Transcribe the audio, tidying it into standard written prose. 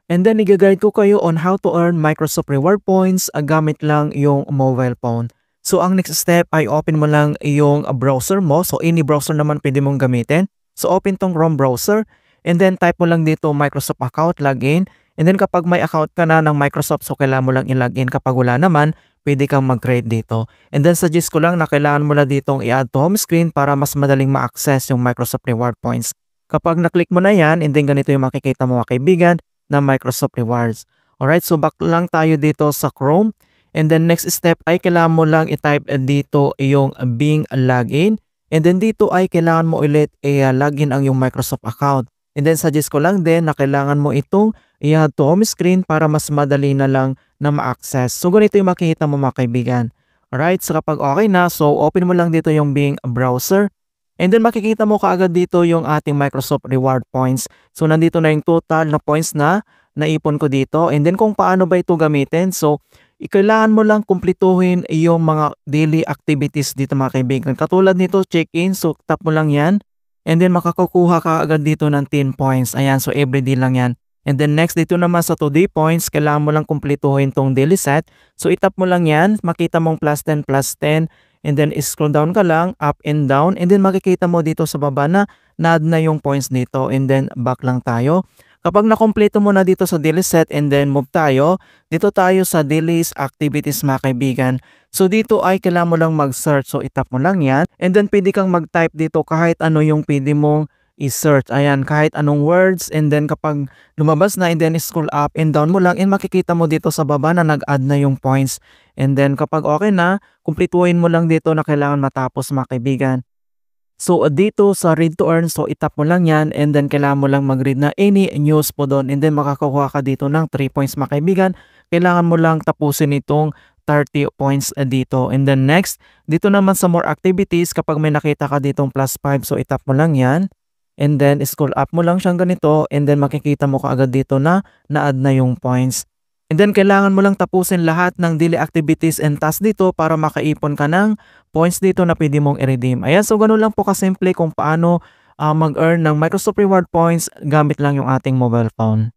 And then i-guide ko kayo on how to earn Microsoft Reward Points gamit lang yung mobile phone. So ang next step ay open mo lang yung browser mo. So any browser naman pwede mong gamitin. So open tong Chrome browser and then type mo lang dito Microsoft account, login. And then kapag may account ka na ng Microsoft, so kailangan mo lang i-login. Kapag wala naman, pwede kang mag-create dito. And then suggest ko lang na kailangan mo na ditong i-add to home screen para mas madaling ma-access yung Microsoft Reward Points. Kapag na-click mo na yan, and then ganito yung makikita mo mga kaibigan na Microsoft Rewards. Alright, so back lang tayo dito sa Chrome. And then next step ay kailangan mo lang i-type dito yung Bing login. And then dito ay kailangan mo ulit login ang yung Microsoft account. And then suggest ko lang din na kailangan mo itong i-add to home screen para mas madali na lang na ma-access. So ganito yung makikita mo mga kaibigan. Alright, so kapag okay na, so open mo lang dito yung Bing browser. And then makikita mo kaagad dito yung ating Microsoft Reward Points. So nandito na yung total na points na naipon ko dito. And then kung paano ba ito gamitin. So kailangan mo lang kumpletuhin yung mga daily activities dito mga kaibigan. Katulad nito check-in. So tap mo lang yan. And then makakakuha ka agad dito ng 10 points. Ayan, so everyday lang yan. And then next dito naman sa today points, kailangan mo lang kumpletuhin tong daily set. So itap mo lang yan. Makita mong plus 10 plus 10. And then scroll down ka lang, up and down. And then makikita mo dito sa baba na na-add na yung points dito. And then back lang tayo. Kapag nakompleto mo na dito sa daily set and then move tayo, dito tayo sa daily activities mga kaibigan. So dito ay kailangan mo lang mag-search. So itap mo lang yan. And then pwede kang mag-type dito kahit ano yung pwede mong i-search. Ayan, kahit anong words. And then kapag lumabas na and then scroll up and down mo lang and makikita mo dito sa baba na nag-add na yung points. And then kapag okay na, kumpletuhin mo lang dito na kailangan matapos mga kaibigan. So dito sa read to earn, so itap mo lang yan and then kailangan mo lang mag-read na any news po doon and then makakakuha ka dito ng 3 points mga kaibigan. Kailangan mo lang tapusin itong 30 points dito. And then next, dito naman sa more activities, kapag may nakita ka ditong plus 5, so itap mo lang yan. And then scroll up mo lang siyang ganito and then makikita mo kaagad dito na na-add na yung points. And then kailangan mo lang tapusin lahat ng daily activities and tasks dito para makaipon ka ng points dito na pwede mong i-redeem. Ayan, so ganun lang po kasimple kung paano mag-earn ng Microsoft Reward Points gamit lang yung ating mobile phone.